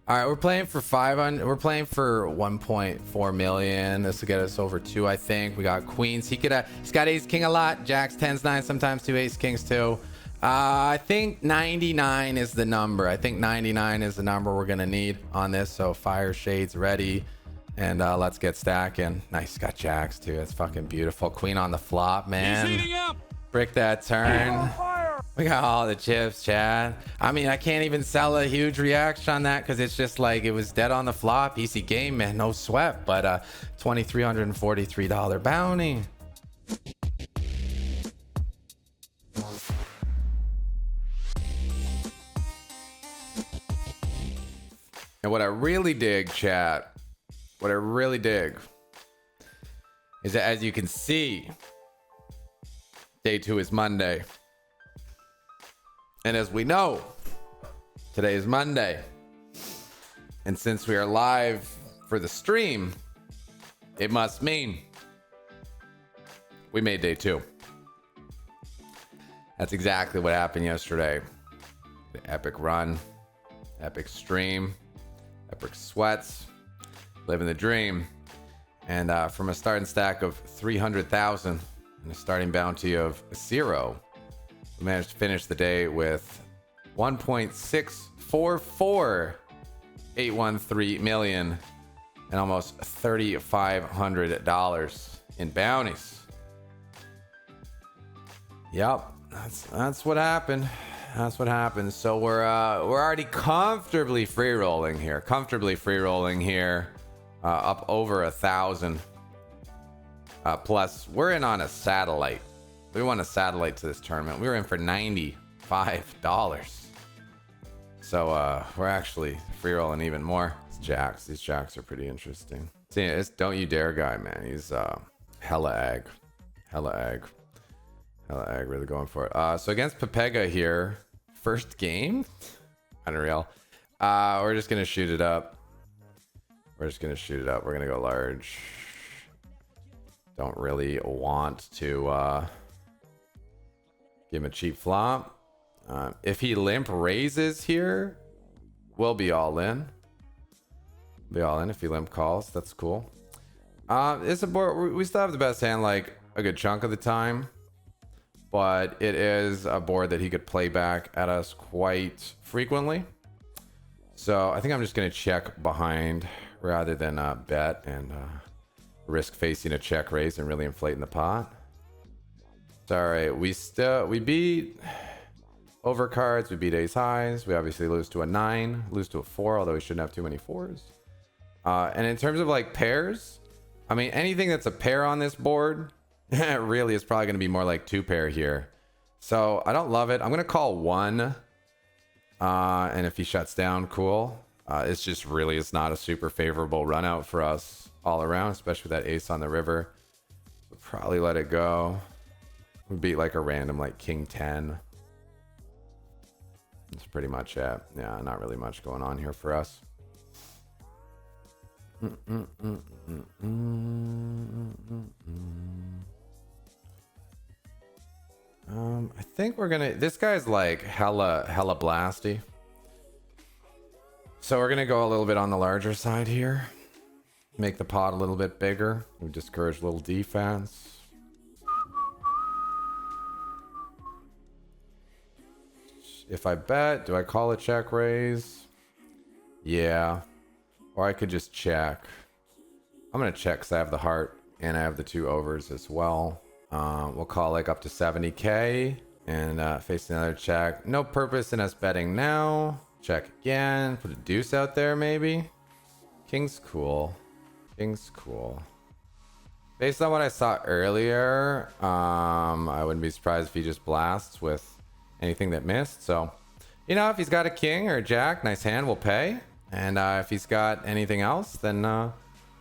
All right, we're playing for 500. We're playing for 1.4 million. This will get us over 2, I think. We got queens. He's got ace king a lot. Jacks, 10s, 9s, sometimes 2 ace kings too. I think 99 is the number. I think 99 is the number we're gonna need on this. So fire shades ready, and let's get stacking. Nice, got jacks too. That's fucking beautiful. Queen on the flop, man. Brick that turn. We got all the chips, Chad. I mean, I can't even sell a huge reaction on that because it's just like it was dead on the flop. Easy game, man. No sweat. But $2,343 bounty. And what I really dig, chat, what I really dig is that, as you can see, day 2 is Monday. And as we know, today is Monday. And since we are live for the stream, it must mean we made day 2. That's exactly what happened yesterday. The epic run, epic stream, epic sweats, living the dream. And from a starting stack of 300,000 and a starting bounty of 0, we managed to finish the day with 1.644813 million and almost $3,500 in bounties. Yep, that's what happened. That's what happened. So we're already comfortably free rolling here. Up over 1,000. Plus, we're in on a satellite. We won a satellite to this tournament. We were in for $95. So we're actually free rolling even more. It's jacks. These jacks are pretty interesting. See, it's don't you dare guy, man. He's hella egg. Really going for it. So against Pepega here, first game, unreal. We're just gonna shoot it up. We're gonna go large. Don't really want to give him a cheap flop. If he limp raises here, we'll be all in. If he limp calls, that's cool. It's a board. We still have the best hand like a good chunk of the time, but it is a board that he could play back at us quite frequently. So I think I'm just gonna check behind rather than bet and risk facing a check raise and really inflating the pot. Sorry, we beat overcards, we beat ace highs, we obviously lose to a 9, lose to a 4, although we shouldn't have too many 4s. And in terms of like pairs, I mean, anything that's a pair on this board really is probably going to be more like 2 pair here. So I don't love it. I'm going to call 1. And if he shuts down, cool. It's just really, it's not a super favorable run out for us all around, especially with that ace on the river. So probably let it go. We beat like a random like king 10. That's pretty much it. Yeah, not really much going on here for us. I think we're gonna, this guy's like hella blasty, so we're gonna go a little bit on the larger side here, make the pot a little bit bigger. We discourage a little defense. If I bet, do I call a check raise? Yeah. Or I could just check. I'm going to check because I have the heart and I have the 2 overs as well. We'll call like up to 70K and face another check. No purpose in us betting now. Check again. Put a deuce out there maybe. King's cool. Based on what I saw earlier, I wouldn't be surprised if he just blasts with anything that missed. So, you know, if he's got a king or a jack, nice hand, we'll pay. And if he's got anything else, then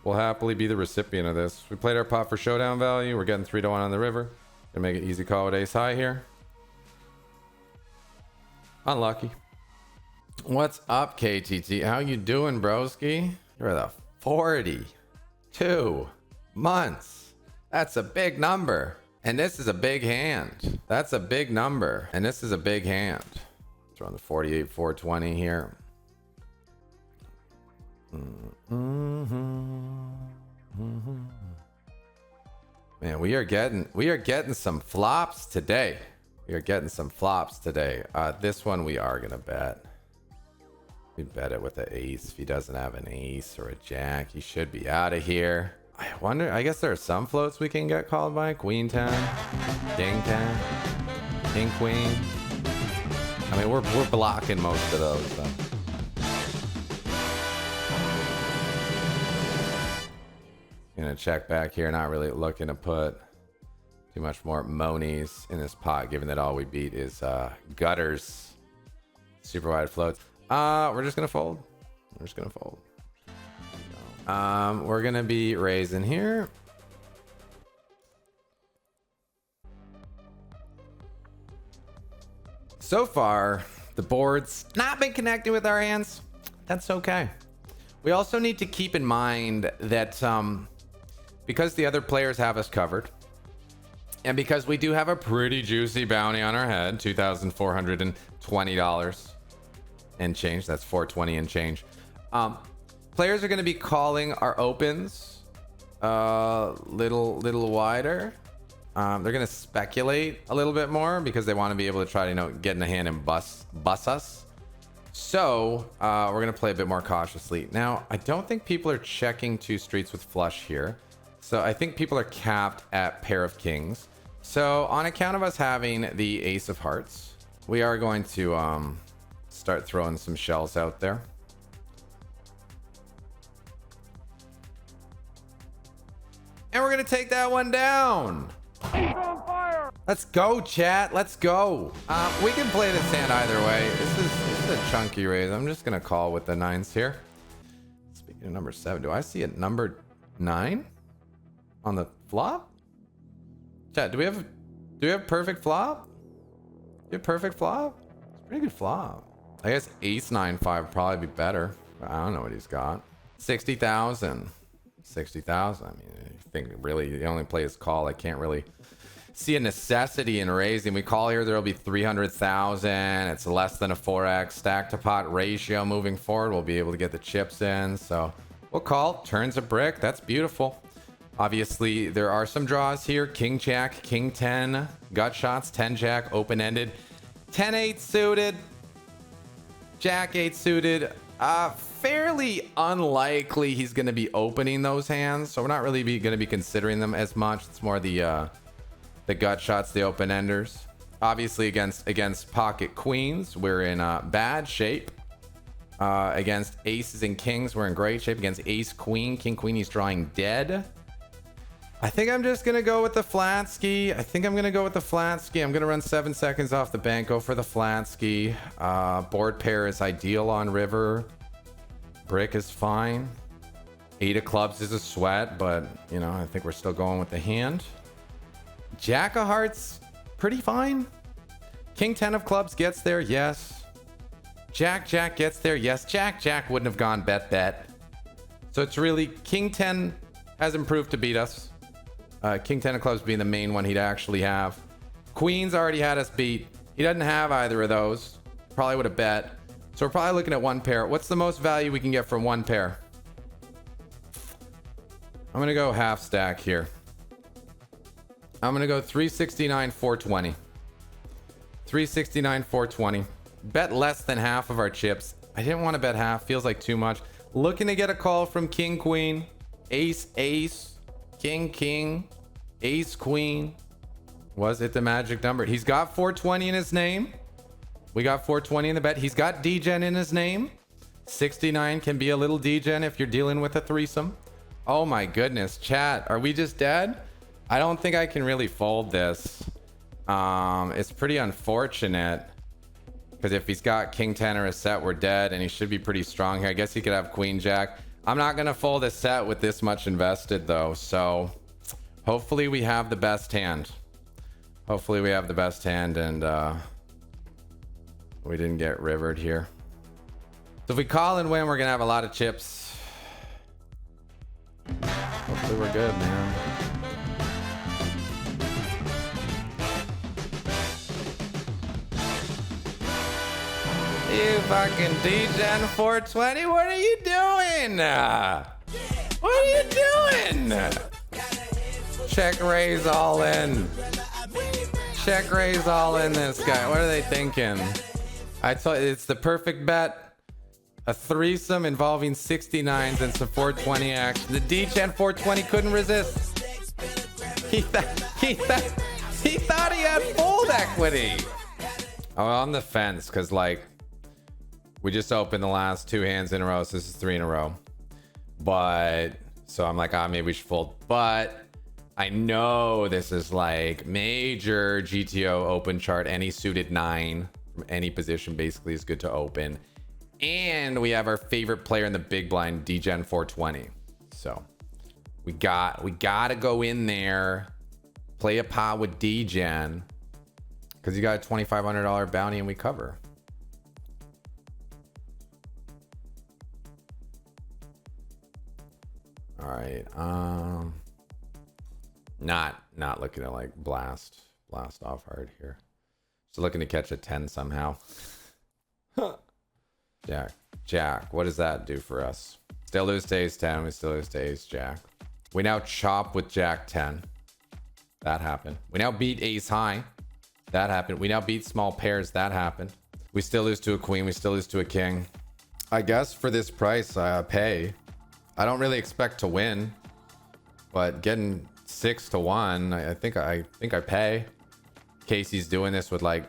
we'll happily be the recipient of this. We played our pot for showdown value. We're getting 3-1 on the river. Gonna make it easy call with ace high here. Unlucky. What's up, KTT? How you doing, broski? You're at 42 months. That's a big number. And this is a big hand. That's a big number. And this is a big hand. Throw on the 48, 420 here. Man, we are getting some flops today. We are getting some flops today. This one we are gonna bet. We bet it with an ace. If he doesn't have an ace or a jack, he should be out of here. I wonder, I guess there are some floats we can get called by. Queen 10, King 10, King Queen. I mean, we're blocking most of those though. Gonna check back here, not really looking to put too much more monies in this pot, given that all we beat is gutters, super wide floats. We're just gonna fold. We're just gonna fold. We're gonna be raising here. So far, the board's not been connecting with our hands. That's okay. We also need to keep in mind that because the other players have us covered, and because we do have a pretty juicy bounty on our head, $2,420 and change. That's 420 and change. Players are going to be calling our opens little wider. They're going to speculate a little bit more because they want to be able to try to, you know, get in the hand and bust us. So we're going to play a bit more cautiously. Now, I don't think people are checking two streets with flush here. So I think people are capped at pair of kings. So on account of us having the ace of hearts, we are going to start throwing some shells out there. And we're going to take that one down. He's on fire. Let's go, chat. Let's go. We can play this hand either way. This is a chunky raise. I'm just going to call with the nines here. Speaking of number 7, do I see a number 9 on the flop? Chat, do we have perfect flop? Do we have perfect flop? It's a pretty good flop. I guess ace 9-5 would probably be better. I don't know what he's got. 60,000. 60,000. I mean, I think really the only play is call. I can't really see a necessity in raising. We call here, there'll be 300,000. It's less than a 4x stack to pot ratio moving forward. We'll be able to get the chips in. So we'll call. Turns a brick. That's beautiful. Obviously, there are some draws here. King Jack, King 10, gut shots, 10 Jack, open ended, 10-8 suited, Jack 8 suited. Fairly unlikely he's going to be opening those hands, so we're not really going to be considering them as much. It's more the gut shots, the open enders. Obviously, against pocket queens, we're in bad shape. Against aces and kings, we're in great shape. Against ace queen, king queen, he's drawing dead. I think I'm just going to go with the flat ski. I'm going to run 7 seconds off the bank, go for the flat ski. Board pair is ideal on river. Brick is fine. 8 of clubs is a sweat, but, you know, I think we're still going with the hand. Jack of hearts, pretty fine. King 10 of clubs gets there, yes. Jack gets there, yes. Jack wouldn't have gone bet. So it's really King 10 has improved to beat us. King 10 of clubs being the main one he'd actually have. Queens already had us beat. He doesn't have either of those. Probably would have bet. So we're probably looking at one pair. What's the most value we can get from one pair? I'm going to go half stack here. I'm going to go 369, 420. 369, 420. Bet less than half of our chips. I didn't want to bet half. Feels like too much. Looking to get a call from King Queen, Ace Ace, King King, Ace Queen. Was it the magic number? He's got 420 in his name. We got 420 in the bet. He's got D-Gen in his name. 69 can be a little D-Gen if you're dealing with a threesome. Oh my goodness, chat. Are we just dead? I don't think I can really fold this. It's pretty unfortunate. Because if he's got King 10 or a set, we're dead. And he should be pretty strong here. I guess he could have Queen Jack. I'm not going to fold a set with this much invested though. So hopefully we have the best hand. Hopefully we have the best hand and we didn't get rivered here. So if we call and win, we're going to have a lot of chips. Hopefully we're good, man. You fucking DGen 420, what are you doing? What are you doing? Check raise all in. Check raise all in this guy. What are they thinking? I told you, it's the perfect bet. A threesome involving 69s and some 420 action. The DGen 420 couldn't resist. He thought he had fold equity. I'm on the fence because, like, we just opened the last 2 hands in a row, so this is 3 in a row. But so I'm like, maybe we should fold. But I know this is like major GTO open chart. Any suited 9 from any position basically is good to open. And we have our favorite player in the big blind, DGen 420. So we gotta go in there, play a pot with DGen, because you got a $2,500 bounty and we cover. All right. Not looking to like blast off hard here. Just looking to catch a 10 somehow. Jack. What does that do for us? Still lose to ace 10. We still lose to ace jack. We now chop with jack 10. That happened. We now beat ace high. That happened. We now beat small pairs. That happened. We still lose to a queen. We still lose to a king. I guess for this price, pay. I don't really expect to win, but getting 6 to 1, I think I pay. Casey's doing this with like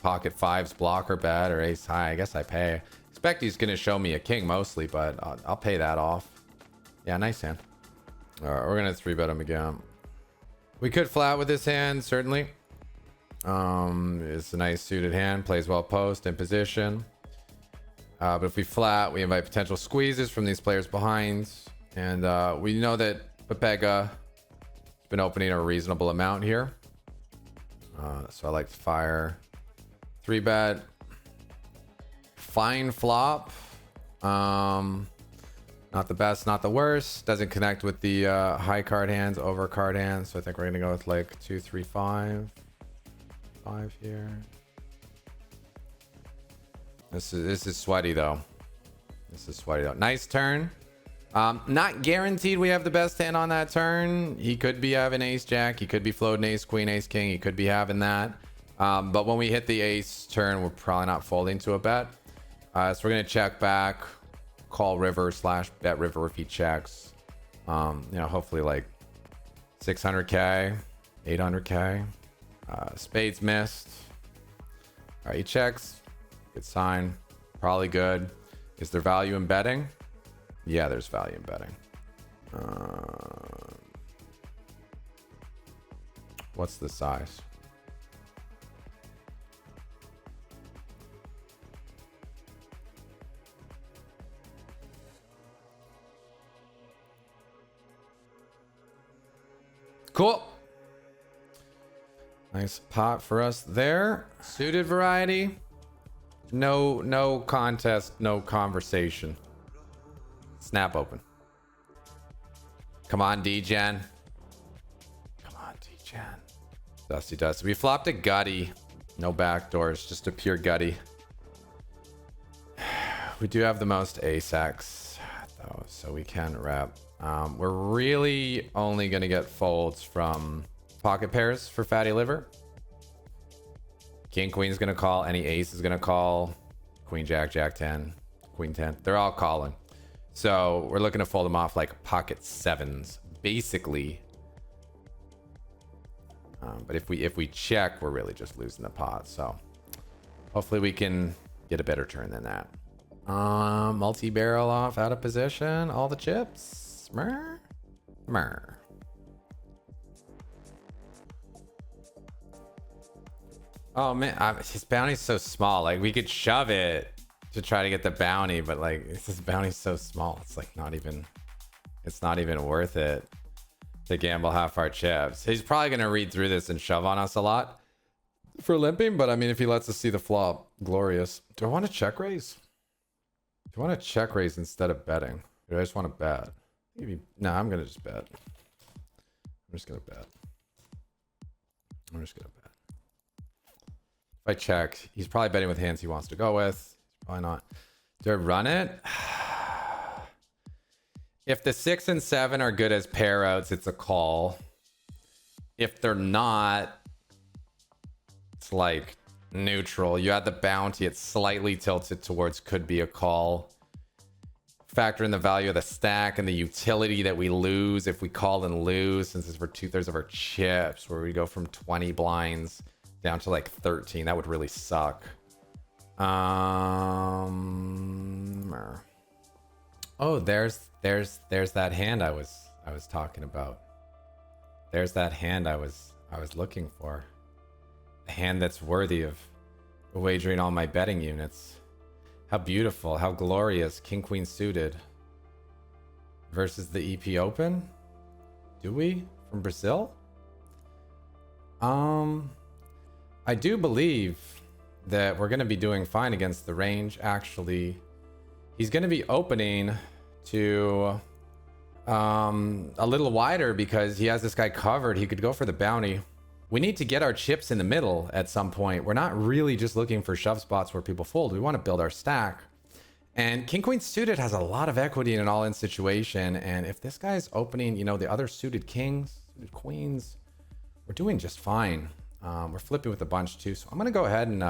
pocket 5s blocker bet or ace high. I guess I pay. Expect he's gonna show me a king mostly, but I'll pay that off. Yeah, nice hand. All right, we're gonna 3-bet him again. We could flat with this hand, certainly. It's a nice suited hand, plays well post in position. But if we flat, we invite potential squeezes from these players behind. And we know that Pepega has been opening a reasonable amount here. So I like to fire 3-bet. Fine flop. Not the best, not the worst. Doesn't connect with the high card hands, over card hands. So I think we're going to go with like 2, 3, 5. 5 here. This is sweaty though. Nice turn. Not guaranteed we have the best hand on that turn. He could be having ace jack. He could be floating ace queen, ace king. He could be having that. But when we hit the ace turn, we're probably not folding to a bet. So we're gonna check back, call river / bet river if he checks. Hopefully like 600k, 800k. Spades missed. All right, he checks. Good sign. Probably good. Is there value in betting? Yeah, there's value in betting. What's the size? Cool. Nice pot for us there. Suited variety. No contest, no conversation. Snap open. Come on, DGen. Dusty. We flopped a gutty. No backdoors, just a pure gutty. We do have the most ace-x, though, so we can rep. We're really only going to get folds from pocket pairs for fatty liver. King queen is going to call. Any ace is going to call. Queen jack, jack 10, queen 10. They're all calling. So we're looking to fold them off like pocket 7s, basically. But if we check, we're really just losing the pot. So hopefully we can get a better turn than that. Multi-barrel off, out of position. All the chips. Mer. Oh man, his bounty's so small. Like we could shove it to try to get the bounty, but like this bounty's so small, it's like it's not even worth it to gamble half our chips. He's probably gonna read through this and shove on us a lot for limping, but I mean, if he lets us see the flop, glorious. Do I want to check raise? Do I want to check raise instead of betting? Or do I just want to bet? Maybe. No, I'm gonna just bet. I'm just gonna bet. If I check, he's probably betting with hands he wants to go with. Why not? Do I run it? If the 6 and 7 are good as pair outs, it's a call. If they're not, it's like neutral. You had the bounty, it's slightly tilted towards could be a call. Factor in the value of the stack and the utility that we lose if we call and lose, since it's for 2/3 of our chips, where we go from 20 blinds down to like 13. That would really suck. Oh, there's that hand I was talking about. There's that hand I was looking for. A hand that's worthy of wagering all my betting units. How beautiful, how glorious. King Queen suited versus the EP Open. Do we? From Brazil? I do believe that we're going to be doing fine against the range. Actually, he's going to be opening to a little wider because he has this guy covered. He could go for the bounty. We need to get our chips in the middle at some point. We're not really just looking for shove spots where people fold. We want to build our stack. And King Queen suited has a lot of equity in an all-in situation. And if this guy's opening, you know, the other suited kings, suited queens, we're doing just fine. We're flipping with a bunch too. So I'm going to go ahead and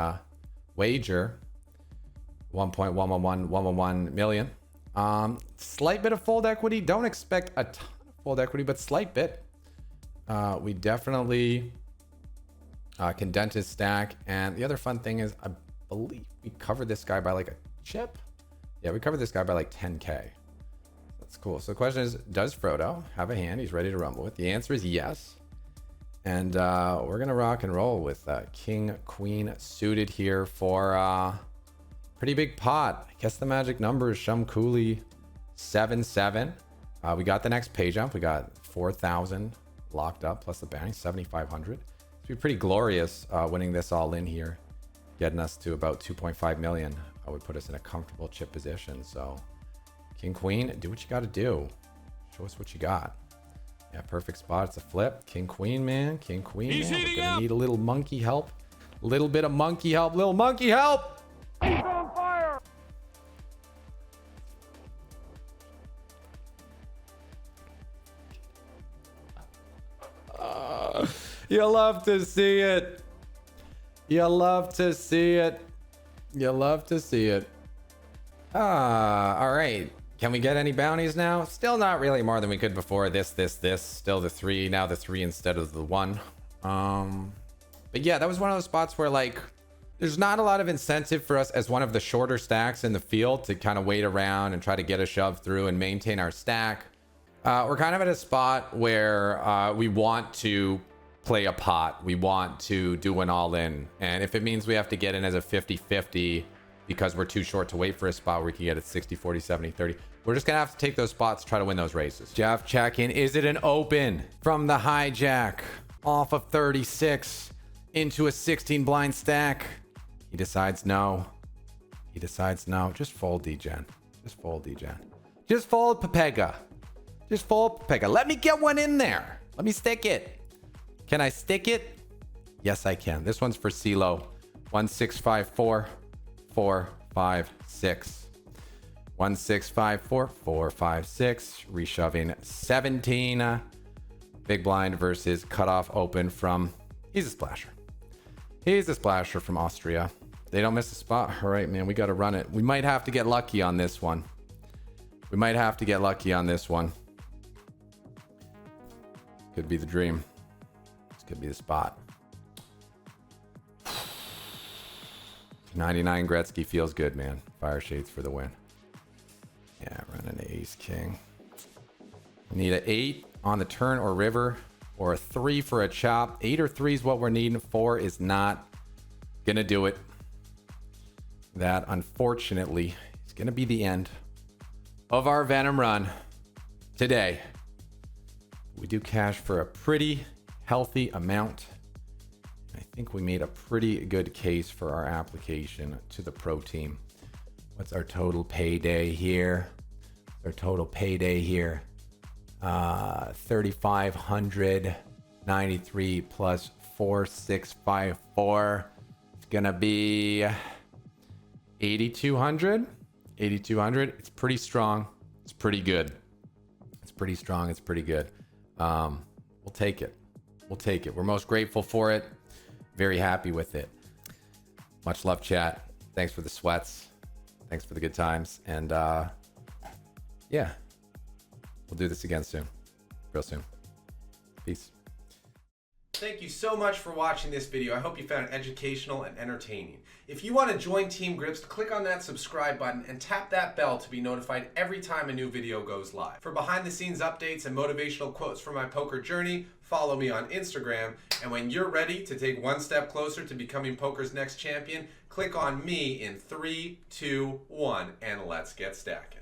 wager 1.111 million. Slight bit of fold equity. Don't expect a ton of fold equity, but slight bit. We definitely can dent his stack. And the other fun thing is, I believe we covered this guy by like a chip. Yeah, we covered this guy by like 10k. That's cool. So the question is, does Frodo have a hand he's ready to rumble with? The answer is yes. And we're gonna rock and roll with King Queen suited here for pretty big pot. I guess the magic number is Shum Cooley 7-7. We got the next pay jump. We got 4,000 locked up plus the bounty 7,500. It's be pretty glorious winning this all in here, getting us to about 2.5 million. I would put us in a comfortable chip position. So King Queen, do what you got to do. Show us what you got. Yeah, perfect spot. It's a flip. King Queen, man. King Queen, man. We're gonna need a little monkey help. A little bit of monkey help. Little monkey help. He's on fire. You love to see it. You love to see it. You love to see it. All right. Can we get any bounties now? Still not really more than we could before. This. Still the 3. Now the 3 instead of the 1. But yeah, that was one of those spots where like there's not a lot of incentive for us as one of the shorter stacks in the field to kind of wait around and try to get a shove through and maintain our stack. We're kind of at a spot where we want to play a pot. We want to do an all in. And if it means we have to get in as a 50-50 because we're too short to wait for a spot where we can get it 60-40, 70-30, we're just gonna have to take those spots to try to win those races. Jeff check-in. Is it an open from the hijack off of 36 into a 16 blind stack? He decides no. He decides no. Just fold, Degen. Just fold, Degen. Just fold, Pepega. Just fold, Pepega. Let me get one in there. Let me stick it. Can I stick it? Yes, I can. This one's for CeeLo. 1654 456. 1654 456. Reshoving 17. Big blind versus cutoff open from. He's a splasher. He's a splasher from Austria. They don't miss a spot. All right, man. We got to run it. We might have to get lucky on this one. We might have to get lucky on this one. Could be the dream. This could be the spot. 99 Gretzky feels good, man. Fire shades for the win. Yeah, running the ace king. Need an 8 on the turn or river, or a 3 for a chop. 8 or 3 is what we're needing. 4 is not gonna do it. That, unfortunately, is gonna be the end of our Venom run today. We do cash for a pretty healthy amount. I think we made a pretty good case for our application to the pro team. What's our total payday here? Our total payday here. 3,593 plus 4,654. It's gonna be 8,200. 8,200. It's pretty strong. It's pretty good. It's pretty strong. It's pretty good. We'll take it. We'll take it. We're most grateful for it. Very happy with it. Much love, chat. Thanks for the sweats. Thanks for the good times. And yeah, we'll do this again soon. Real soon. Peace. Thank you so much for watching this video. I hope you found it educational and entertaining. If you want to join Team Grips, click on that subscribe button and tap that bell to be notified every time a new video goes live. For behind the scenes updates and motivational quotes from my poker journey, follow me on Instagram. And when you're ready to take one step closer to becoming poker's next champion, click on me in 3, 2, 1, and let's get stacking.